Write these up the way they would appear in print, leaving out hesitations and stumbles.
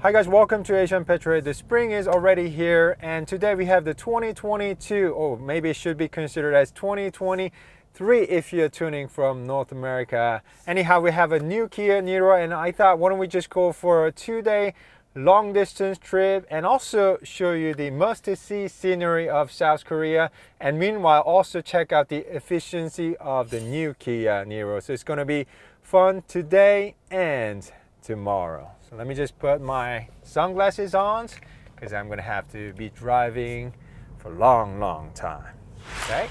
Hi guys, welcome to Asian Petrolhead. The spring is already here and today we have the 2022, or maybe it should be considered as 2023 if you're tuning from North America. Anyhow, we have a new Kia Niro and I thought why don't we just go for a 2-day long distance trip and also show you the must-see scenery of South Korea, and meanwhile also check out the efficiency of the new Kia Niro. So it's going to be fun today and tomorrow. So let me just put my sunglasses on because I'm going to have to be driving for a long time. Okay?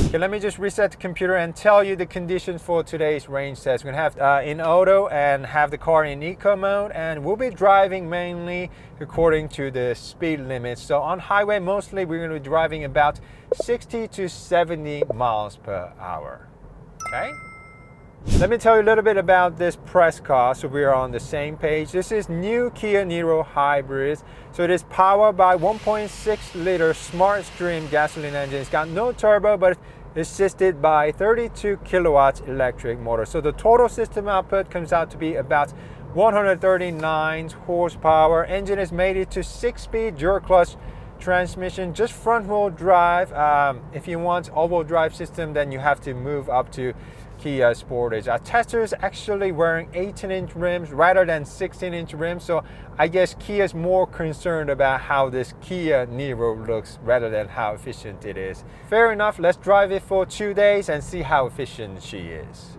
Okay, let me just reset the computer and tell you the conditions for today's range test. We're going to have in auto and have the car in eco mode, and we'll be driving mainly according to the speed limits. So on highway, mostly we're going to be driving about 60 to 70 miles per hour. Okay? Let me tell you a little bit about this press car so we are on the same page. This is new Kia Niro Hybrid. So it is powered by 1.6 liter Smart Stream gasoline engine. It's got no turbo, but assisted by 32 kilowatts electric motor. So the total system output comes out to be about 139 horsepower. Engine is mated to 6-speed dual clutch transmission, just front wheel drive. If you want all-wheel drive system, then you have to move up to Kia Sportage. Our tester is actually wearing 18-inch rims rather than 16-inch rims, so I guess Kia is more concerned about how this Kia Niro looks rather than how efficient it is. Fair enough, let's drive it for 2 days and see how efficient she is.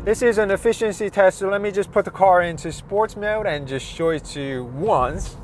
This is an efficiency test, so let me just put the car into sports mode and just show it to you once.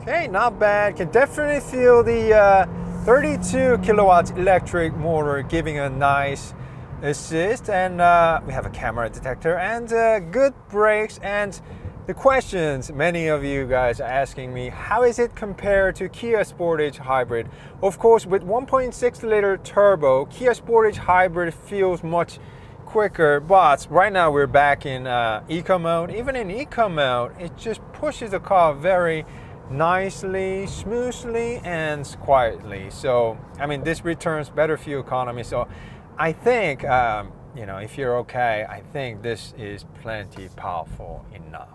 Okay, not bad. Can definitely feel the 32 kilowatts electric motor giving a nice assist, and we have a camera detector and good brakes. And the questions many of you guys are asking me, how is it compared to Kia Sportage Hybrid? Of course, with 1.6 liter turbo, Kia Sportage Hybrid feels much quicker, but right now we're back in eco mode. Even in eco mode, it just pushes the car very nicely, smoothly, and quietly. So, I mean, this returns better fuel economy. So, I think, you know, if you're okay, I think this is plenty powerful enough.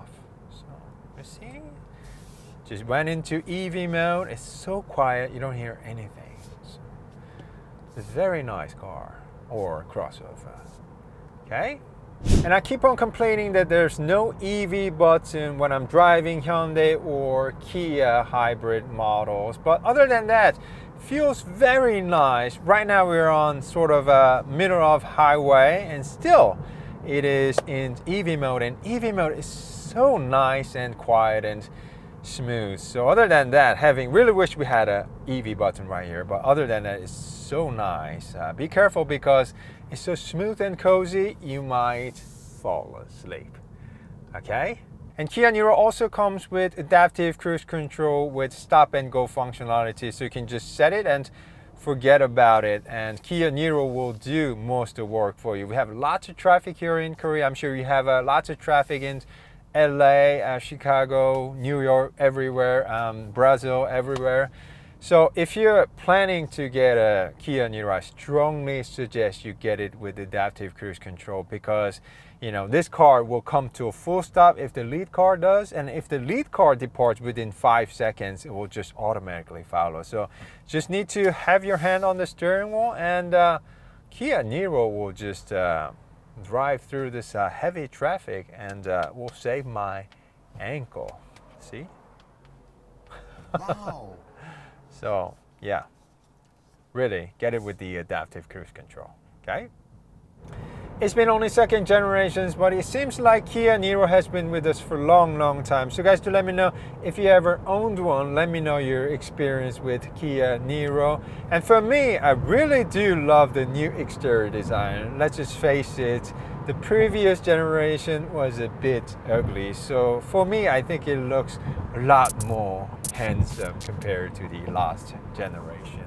See, just went into EV mode. It's so quiet, you don't hear anything. So it's a very nice car or crossover. Okay, and I keep on complaining that there's no EV button when I'm driving Hyundai or Kia hybrid models, but other than that, feels very nice. Right now we're on sort of a middle of highway and still it is in EV mode, and EV mode is so nice and quiet and smooth. So other than that, really wish we had a EV button right here, but other than that, it's so nice. Be careful because it's so smooth and cozy, you might fall asleep. Okay? And Kia Niro also comes with adaptive cruise control with stop and go functionality, so you can just set it and forget about it, and Kia Niro will do most of the work for you. We have lots of traffic here in Korea. I'm sure you have lots of traffic in LA, Chicago, New York, everywhere, Brazil, everywhere. So if you're planning to get a Kia Niro, I strongly suggest you get it with adaptive cruise control, because you know this car will come to a full stop if the lead car does, and if the lead car departs within 5 seconds, it will just automatically follow. So just need to have your hand on the steering wheel, and Kia Niro will just drive through this heavy traffic and will save my ankle. See? Wow. So yeah, really get it with the adaptive cruise control. Okay, it's been only second generations, but it seems like Kia Niro has been with us for a long time. So guys, do let me know if you ever owned one. Let me know your experience with Kia Niro. And for me, I really do love the new exterior design. Let's just face it, the previous generation was a bit ugly. So for me, I think it looks a lot more handsome compared to the last generation.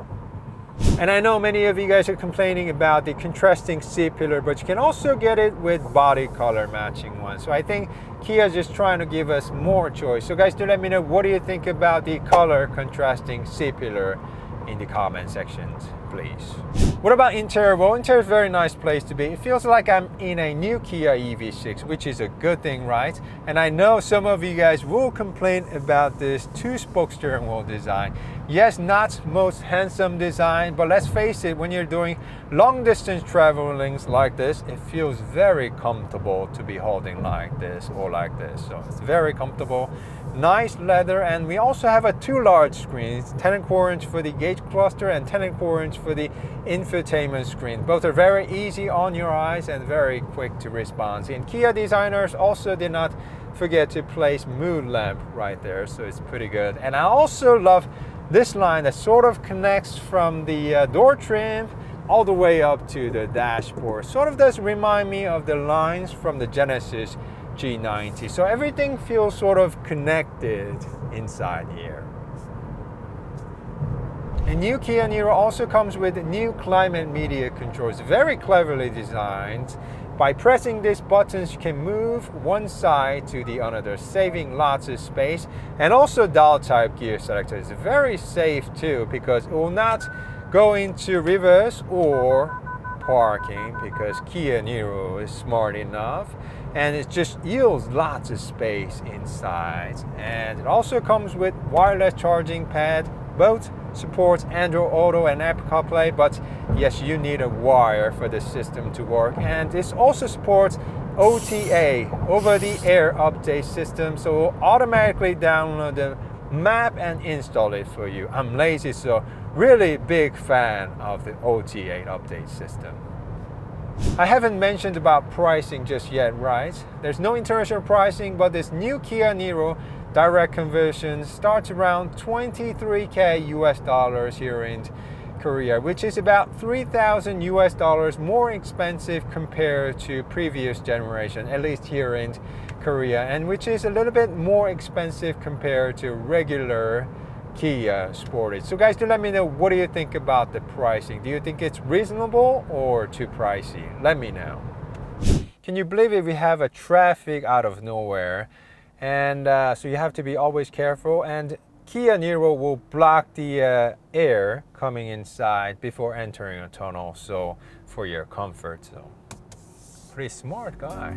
And I know many of you guys are complaining about the contrasting C-pillar, but you can also get it with body color matching one. So I think Kia is just trying to give us more choice. So guys, do let me know, what do you think about the color contrasting C-pillar in the comment sections, please. What about interior? Well, interior is a very nice place to be. It feels like I'm in a new Kia EV6, which is a good thing, right? And I know some of you guys will complain about this two-spoke steering wheel design. Yes, not most handsome design, but let's face it, when you're doing long distance travelings like this, it feels very comfortable to be holding like this or like this. So it's very comfortable, nice leather, and we also have a two large screens, 10.25 inch for the gauge cluster and 10.25 inch for the infotainment screen. Both are very easy on your eyes and very quick to respond. And Kia designers also did not forget to place mood lamp right there, so it's pretty good. And I also love this line that sort of connects from the door trim all the way up to the dashboard. Sort of does remind me of the lines from the Genesis G90. So everything feels sort of connected inside here. The new Kia Niro also comes with new climate media controls, very cleverly designed. By pressing these buttons, you can move one side to the other, saving lots of space. And also dial type gear selector is very safe too, because it will not go into reverse or parking, because Kia Niro is smart enough, and it just yields lots of space inside. And it also comes with wireless charging pad. Both supports Android Auto and Apple CarPlay, but yes, you need a wire for the system to work. And this also supports OTA, over-the-air update system, so it will automatically download the map and install it for you. I'm lazy, so really big fan of the OTA update system. I haven't mentioned about pricing just yet, right? There's no international pricing, but this new Kia Niro direct conversion starts around 23K US dollars here in Korea, which is about 3,000 US dollars more expensive compared to previous generation, at least here in Korea, and which is a little bit more expensive compared to regular Kia Sportage. So guys, do let me know, what do you think about the pricing? Do you think it's reasonable or too pricey? Let me know. Can you believe it? We have a traffic out of nowhere, and so you have to be always careful, and Kia Niro will block the air coming inside before entering a tunnel, so for your comfort. So pretty smart guy.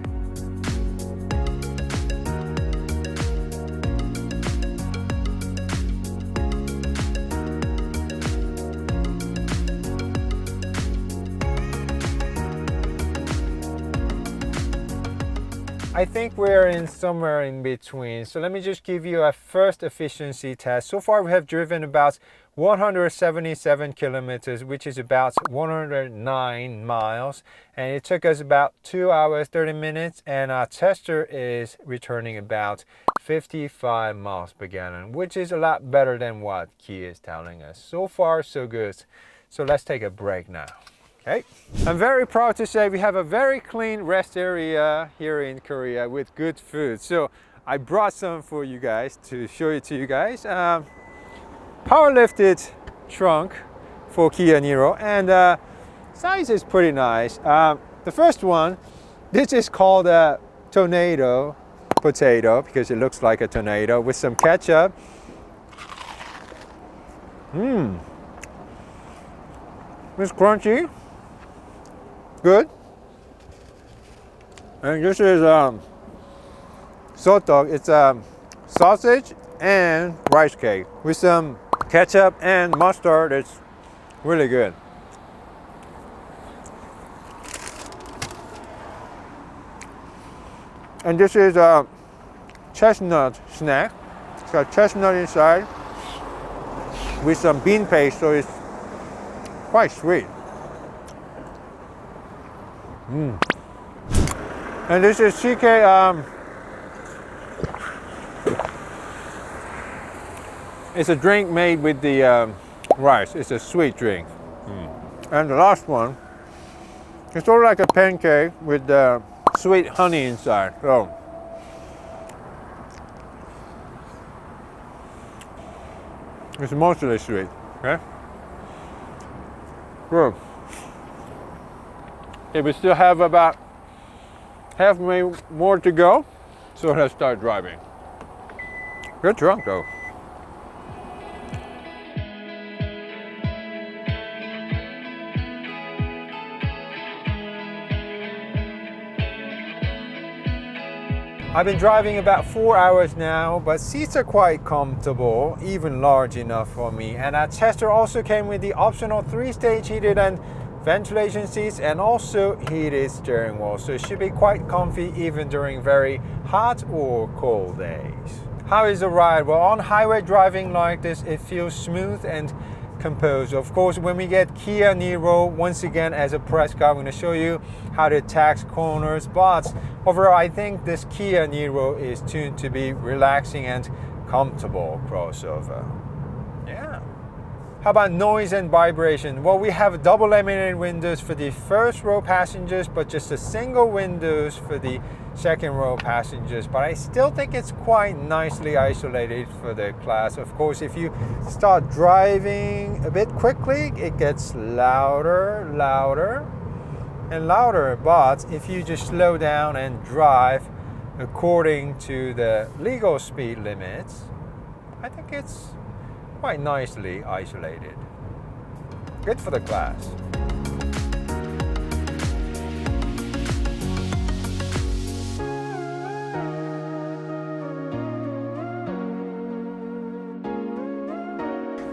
I think we're in somewhere in between. So let me just give you a first efficiency test. So far we have driven about 177 kilometers, which is about 109 miles. And it took us about 2 hours, 30 minutes. And our tester is returning about 55 miles per gallon, which is a lot better than what Kia is telling us. So far, so good. So let's take a break now. Okay. I'm very proud to say we have a very clean rest area here in Korea with good food. So I brought some for you guys to show it to you guys. Power lifted trunk for Kia Niro, and size is pretty nice. The first one, this is called a tornado potato because it looks like a tornado with some ketchup. It's crunchy. Good. And this is sotok. It's sausage and rice cake with some ketchup and mustard. It's really good. And this is a chestnut snack. It's got chestnut inside with some bean paste, so it's quite sweet. And this is CK, it's a drink made with the rice. It's a sweet drink. And the last one, it's sort of like a pancake with sweet honey inside. So it's mostly sweet. Okay. Good. Okay, we still have about halfway more to go, so let's start driving. Good drunk though. I've been driving about 4 hours now, but seats are quite comfortable, even large enough for me. And our tester also came with the optional 3-stage heated and ventilation seats and also heated steering wheel. So it should be quite comfy even during very hot or cold days. How is the ride? Well, on highway driving like this, it feels smooth and composed. Of course, when we get Kia Niro, once again as a press car, I'm going to show you how to tax corners, but overall I think this Kia Niro is tuned to be relaxing and comfortable crossover. Yeah. How about noise and vibration? Well, we have double laminated windows for the first row passengers, but just a single windows for the second row passengers, but I still think it's quite nicely isolated for the class. Of course, if you start driving a bit quickly, it gets louder and louder, but if you just slow down and drive according to the legal speed limits, I think it's quite nicely isolated. Good for the class.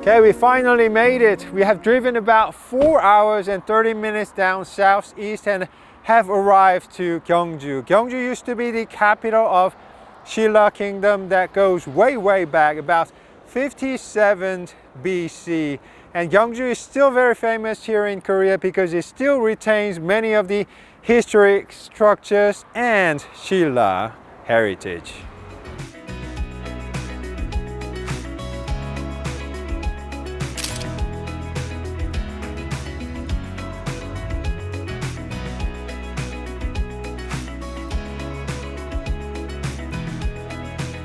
Okay, we finally made it. We have driven about 4 hours and 30 minutes down southeast and have arrived to Gyeongju. Gyeongju used to be the capital of Shilla Kingdom that goes way back, about 57 BC. And Gyeongju is still very famous here in Korea because it still retains many of the historic structures and Shilla heritage.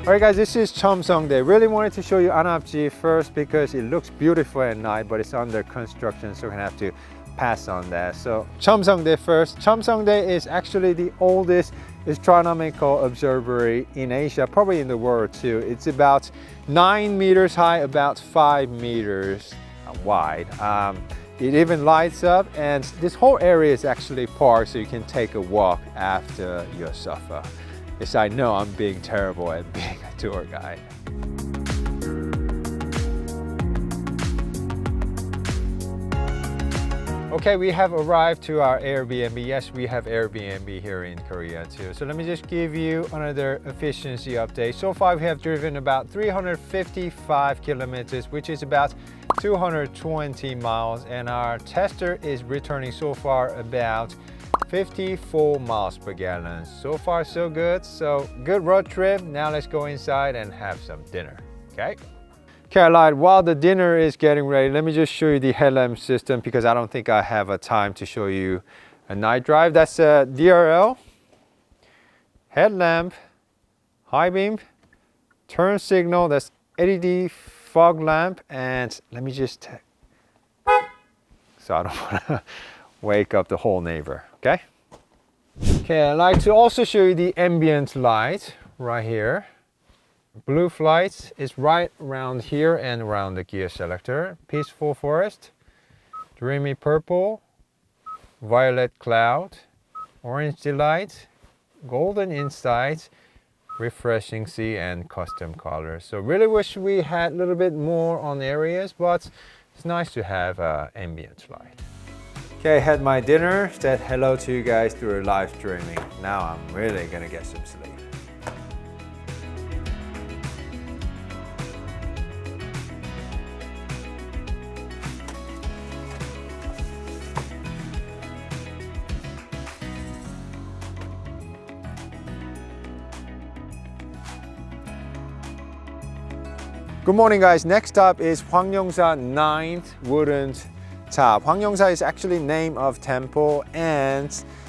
Alright guys, this is Cheomseongdae. Really wanted to show you Anapji first because it looks beautiful at night, but it's under construction, so we're gonna have to pass on that. So Cheomseongdae first. Cheomseongdae is actually the oldest astronomical observatory in Asia, probably in the world too. It's about 9 meters high, about 5 meters wide. It even lights up, and this whole area is actually parked, so you can take a walk after your supper. Yes, I know I'm being terrible at being a tour guide. Okay, we have arrived to our Airbnb. Yes, we have Airbnb here in Korea too. So let me just give you another efficiency update. So far we have driven about 355 kilometers, which is about 220 miles, and our tester is returning so far about 54 miles per gallon. So far so good. So good road trip. Now let's go inside and have some dinner. Okay. Okay, I lied. While the dinner is getting ready, let me just show you the headlamp system because I don't think I have a time to show you a night drive. That's a DRL, headlamp, high beam, turn signal, that's LED fog lamp, and let me just, so I don't want to wake up the whole neighbor, okay? Okay, I'd like to also show you the ambient light right here. Blue light is right around here and around the gear selector. Peaceful forest, dreamy purple, violet cloud, orange delight, golden insight, refreshing sea, and custom colors. So really wish we had a little bit more on areas, but it's nice to have ambient light. Okay, I had my dinner, said hello to you guys through live streaming. Now I'm really gonna get some sleep. Good morning guys, next up is Hwangyongsa 9th wooden top. Hwangyongsa is actually name of temple, and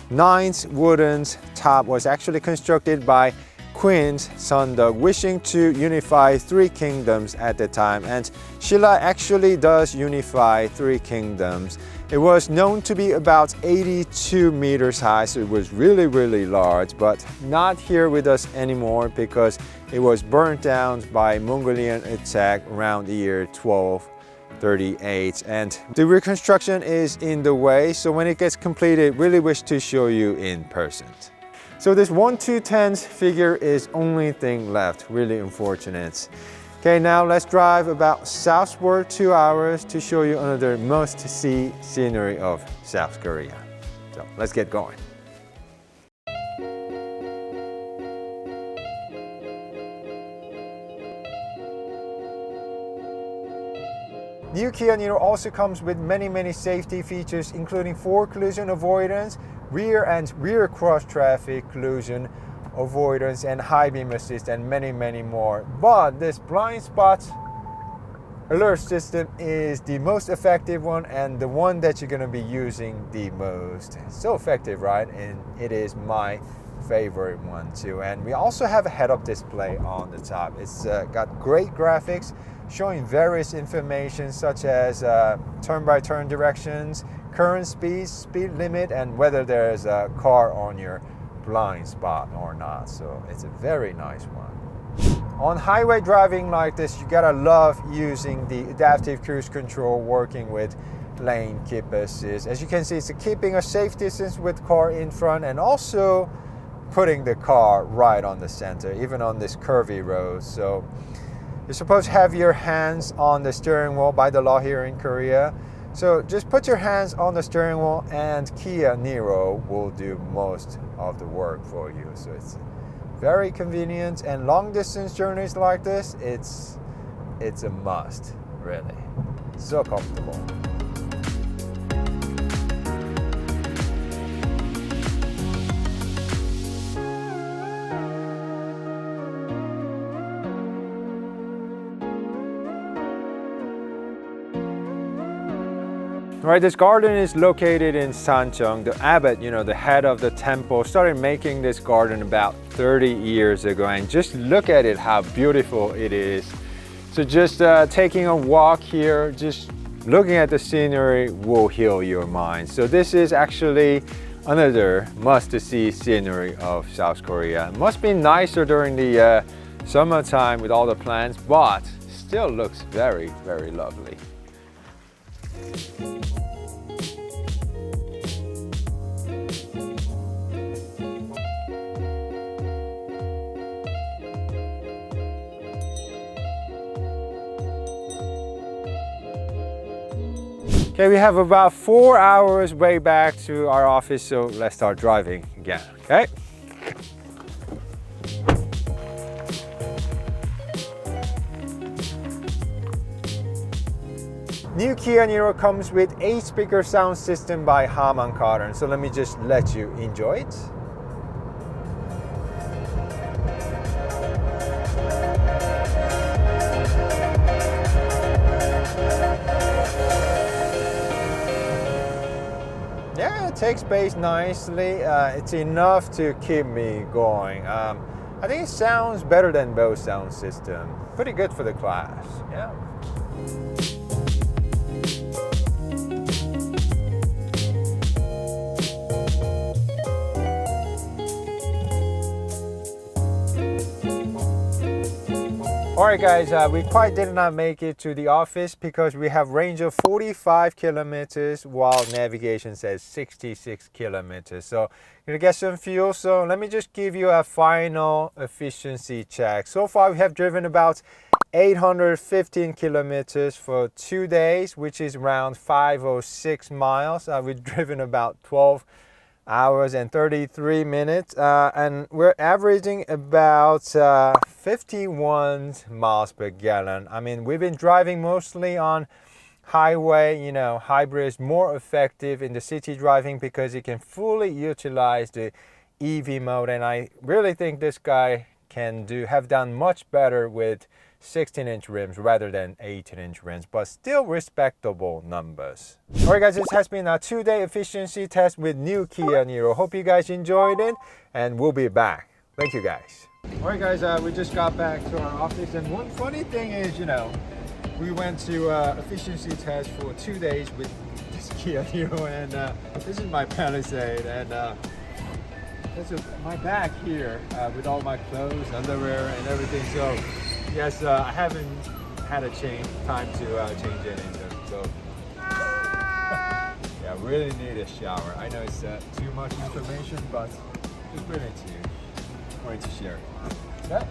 9th wooden top was actually constructed by Queen Seondeok, wishing to unify 3 kingdoms at the time. And Shilla actually does unify 3 kingdoms. It was known to be about 82 meters high, so it was really, really large, but not here with us anymore because it was burnt down by Mongolian attack around the year 1238, and the reconstruction is in the way, so when it gets completed, really wish to show you in person. So this 1/2 figure is only thing left, really unfortunate. Okay, now let's drive about southward 2 hours to show you another must-see scenery of South Korea. So let's get going. New Kia Niro also comes with many safety features, including forward collision avoidance, rear and rear cross traffic collision avoidance, and high beam assist, and many more. But this blind spot alert system is the most effective one and the one that you're going to be using the most. So effective, right? And it is my favorite one too. And we also have a head-up display on the top. It's got great graphics showing various information such as turn-by-turn directions, current speeds, speed limit, and whether there's a car on your blind spot or not. So it's a very nice one. On highway driving like this, you gotta love using the adaptive cruise control working with lane keep assist. As you can see, it's keeping a safe distance with car in front and also putting the car right on the center, even on this curvy road. So you're supposed to have your hands on the steering wheel by the law here in Korea. So just put your hands on the steering wheel and Kia Niro will do most of the work for you. So it's very convenient, and long distance journeys like this, it's a must, really. So comfortable. Right, this garden is located in Sancheong. The abbot, the head of the temple, started making this garden about 30 years ago, and just look at it, how beautiful it is. So just taking a walk here, just looking at the scenery will heal your mind. So this is actually another must-see scenery of South Korea. It must be nicer during the summertime with all the plants, but still looks very lovely. Okay, we have about 4 hours way back to our office, so let's start driving again, okay? New Kia Niro comes with 8-speaker sound system by Harman Kardon, so let me just let you enjoy it. Yeah, it takes bass nicely. It's enough to keep me going. I think it sounds better than both sound system. Pretty good for the class, yeah. Alright guys, we quite did not make it to the office because we have range of 45 kilometers while navigation says 66 kilometers. So you're gonna get some fuel. So let me just give you a final efficiency check. So far we have driven about 815 kilometers for 2 days, which is around 506 miles. We've driven about 12 hours and 33 minutes, and we're averaging about 51 miles per gallon. I mean, we've been driving mostly on highway. Hybrid is more effective in the city driving because it can fully utilize the EV mode, and I really think this guy can have done much better with 16-inch rims rather than 18-inch rims, but still respectable numbers. Alright guys, this has been a 2-day efficiency test with new Kia Niro. Hope you guys enjoyed it, and we'll be back. Thank you guys. Alright guys, we just got back to our office, and one funny thing is, we went to efficiency test for 2 days with this Kia Niro, and this is my Palisade, and my bag here with all my clothes, underwear, and everything. So yes, I haven't had time to change it in them. So yeah, really need a shower. I know it's too much information, but just wanted to share. Okay.